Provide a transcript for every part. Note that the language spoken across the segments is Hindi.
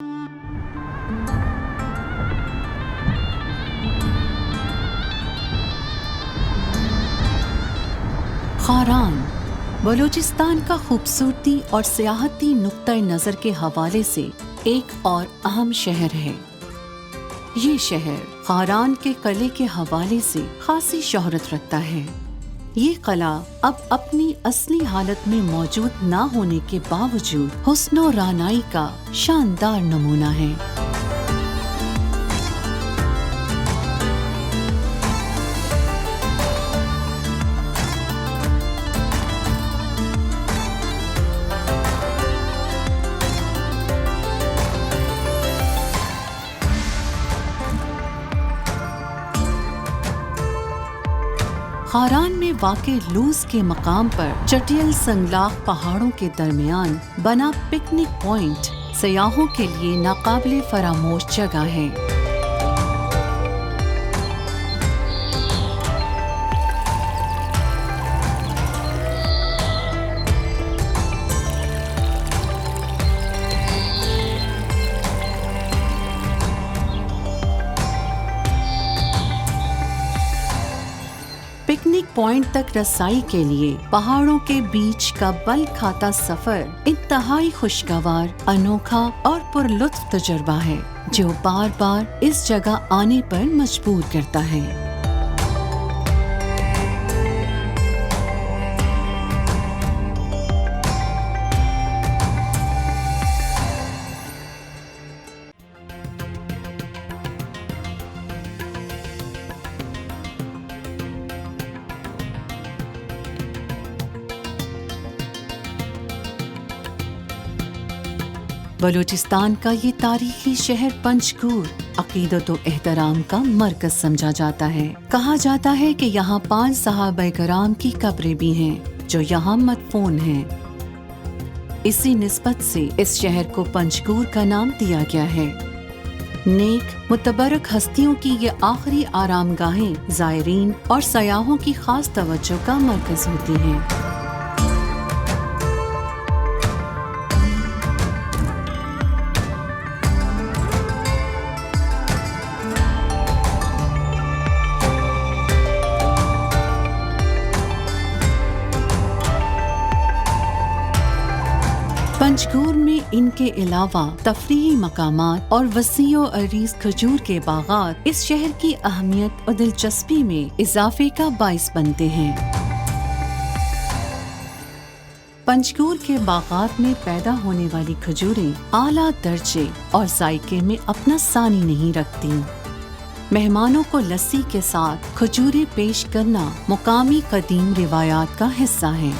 खारान बलूचिस्तान का खूबसूरती और सियाहती नुक्ता नज़र के हवाले से एक और अहम शहर है। ये शहर खारान के किले के हवाले से खासी शोहरत रखता है। ये किला अब अपनी असली हालत में मौजूद न होने के बावजूद हुस्न और रानाई का शानदार नमूना है। खारान में वाक़े लूज के मकाम पर चटियल संगलाख पहाड़ों के दरमियान बना पिकनिक पॉइंट सयाहों के लिए नाकाबिले फरामोश जगह है। पिकनिक पॉइंट तक रसाई के लिए पहाड़ों के बीच का बल खाता सफर इंतहाई खुशगवार, अनोखा और पुरलुत्फ तजुर्बा है जो बार बार इस जगह आने पर मजबूर करता है। बलूचिस्तान का ये तारीखी शहर पंजगूर अकीदत व एहतराम का मरकज समझा जाता है। कहा जाता है कि यहाँ 5 सहाबा-ए-किराम की कब्रें भी हैं जो यहाँ मदफून हैं। इसी निस्बत से इस शहर को पंजगूर का नाम दिया गया है। नेक मुतबरक हस्तियों की ये आखिरी आरामगाहें ज़ायरीन और सयाहों की खास तवज्जो का मरकज होती हैं। पंजगूर में इनके अलावा तफरीही मकामात और वसीओ अरीज खजूर के बागात इस शहर की अहमियत और दिलचस्पी में इजाफे का बाइस बनते हैं। पंजगूर के बागात में पैदा होने वाली खजूरें आला दर्जे और जायके में अपना सानी नहीं रखती। मेहमानों को लस्सी के साथ खजूरें पेश करना मुकामी कदीम रिवायात का हिस्सा है।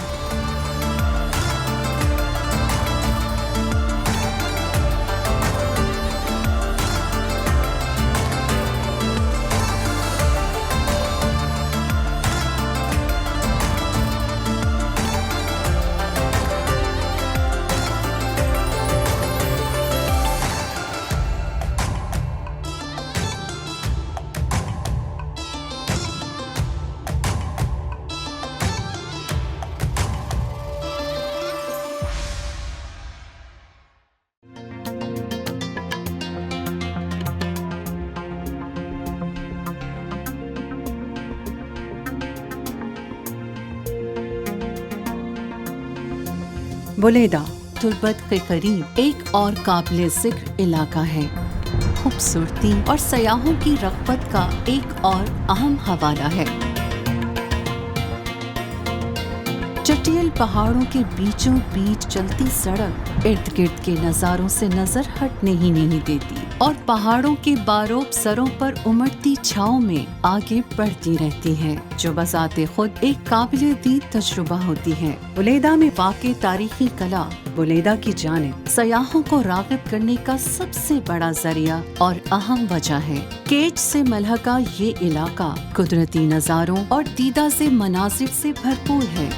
बुलेदा तुर्बत के करीब एक और काबिल जिक्र इलाका है। खूबसूरती और सयाहों की रग़बत का एक और अहम हवाला है। चटियल पहाड़ों के बीचों बीच चलती सड़क इर्द गिर्द के नज़ारों से नजर हटने ही नहीं देती और पहाड़ों के बारोब सरों पर उमड़ती छाँव में आगे बढ़ती रहती है, जो बज़ाते खुद एक काबिल दीद तजुर्बा होती है। बुलेदा में वाक़े तारीखी किला बुलेदा की जानिब सयाहों को राग़िब करने का सबसे बड़ा जरिया और अहम वजह है। केच से मलहका ये इलाका कुदरती नज़ारों और दीदा से मनासिब से भरपूर है।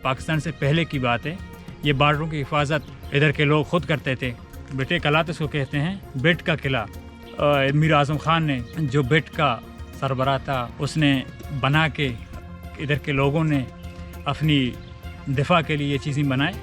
पाकिस्तान से पहले की बात है, ये बॉर्डरों की हिफाजत इधर के लोग खुद करते थे। बेटे किला तो इसको कहते हैं, बेट का किला, मीर आज़म खान ने जो बेट का सरबराह था उसने बना के इधर के लोगों ने अपनी दिफा के लिए ये चीज़ें बनाए।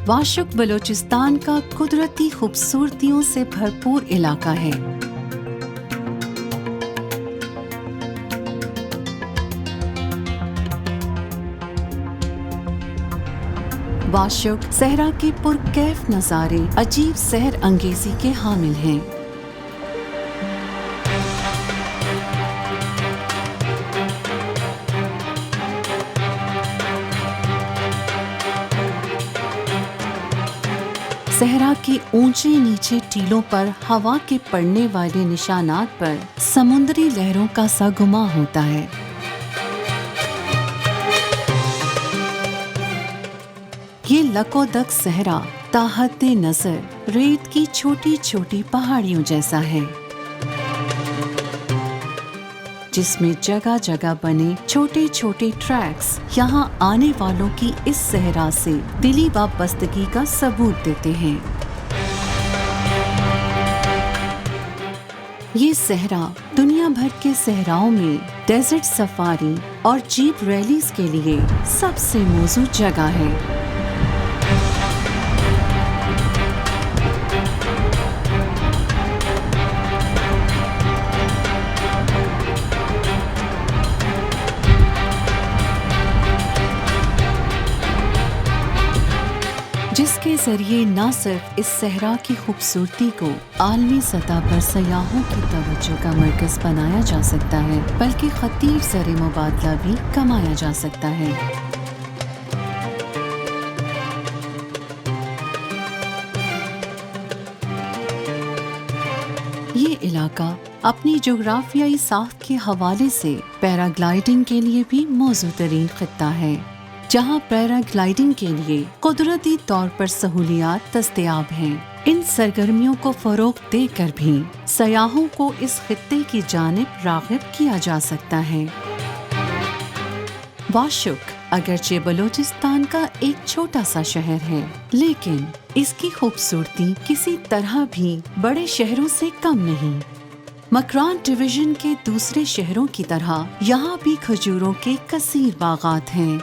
वाशुक बलोचिस्तान का कुदरती खूबसूरतियों से भरपूर इलाका है। वाशुक सहरा के पुरकैफ नज़ारे अजीब सहर अंगेजी के हामिल हैं। सहरा के ऊंचे नीचे टीलों पर हवा के पड़ने वाले निशानात पर समुद्री लहरों का सा गुमा होता है। ये लकोदक सहरा ताहत नजर रेत की छोटी छोटी पहाड़ियों जैसा है, जिसमें जगह जगह बने छोटे छोटे ट्रैक्स यहाँ आने वालों की इस सहरा से दिली वाबस्तगी का सबूत देते हैं। ये सहरा दुनिया भर के सहराओं में डेजर्ट सफारी और जीप रैलीज के लिए सबसे मौजूद जगह है। जिसके जरिए न सिर्फ इस सहरा की खूबसूरती को आलमी सतह पर सयाहों की तवज्जो का मरकज बनाया जा सकता है, बल्कि खतीर ज़र मुबादला भी कमाया जा सकता है। ये इलाका अपनी जोग्राफियाई साख्त के हवाले से पैराग्लाइडिंग के लिए भी मौजूद तरीन खित्ता है, जहाँ पैराग्लाइडिंग के लिए कुदरती तौर पर सहूलियात दस्तयाब हैं। इन सरगर्मियों को फरोग देकर भी सयाहों को इस खित्ते की जानिब राग़िब किया जा सकता है। वाशुक अगरचे बलोचिस्तान का एक छोटा सा शहर है, लेकिन इसकी खूबसूरती किसी तरह भी बड़े शहरों से कम नहीं। मकरान डिवीजन के दूसरे शहरों की तरह यहाँ भी खजूरों के कसीर बागात हैं,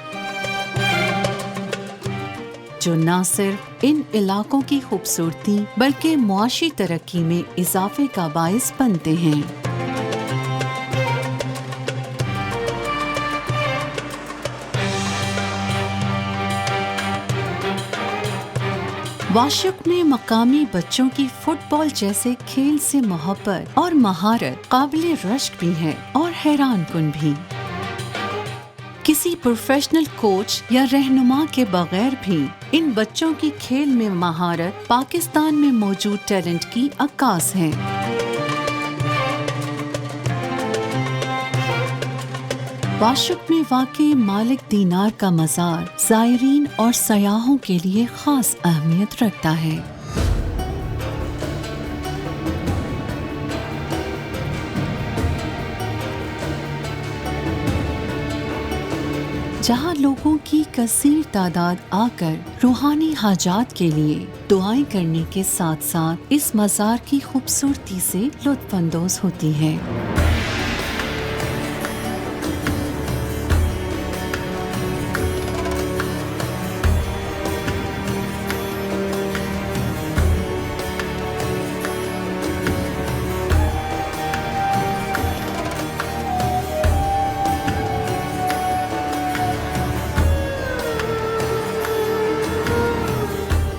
जो न सिर्फ इन इलाकों की खूबसूरती बल्कि मुआशी तरक्की में इजाफे का बाइस बनते हैं। वाशुक में मकामी बच्चों की फुटबॉल जैसे खेल से मोहब्बत और महारत काबिले रश्क भी है और हैरान कुन भी। किसी प्रोफेशनल कोच या रहनुमा के बगैर भी इन बच्चों की खेल में महारत पाकिस्तान में मौजूद टैलेंट की अक्कास है। वाशुक में वाक़ई मालिक दीनार का मज़ार ज़ायरीन और सयाहों के लिए ख़ास अहमियत रखता है। जहाँ लोगों की कसीर तादाद आकर रूहानी हाजात के लिए दुआएं करने के साथ साथ इस मज़ार की खूबसूरती से लुत्फ़अंदोज़ होती है।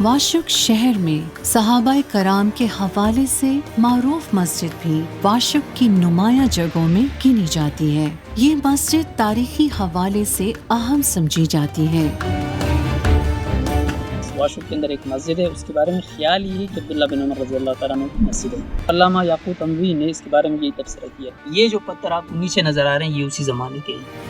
वाशुक शहर में सहाबाए कराम के हवाले से मारूफ मस्जिद भी वाशुक की नुमाया जगहों में गिनी जाती है। ये मस्जिद तारीखी हवाले से अहम समझी जाती है। वाशुक के अंदर एक मस्जिद है, उसके बारे में ख्याल ये है कि अब्दुल्ला बिन उमर रज़ी अल्लाह तआला अन्हु की मस्जिद है। अल्लामा याकूत अमवी ने इसके बारे में यही तबसरा किया। ये जो पत्थर आपको नीचे नज़र आ रहे हैं ये उसी ज़माने के हैं।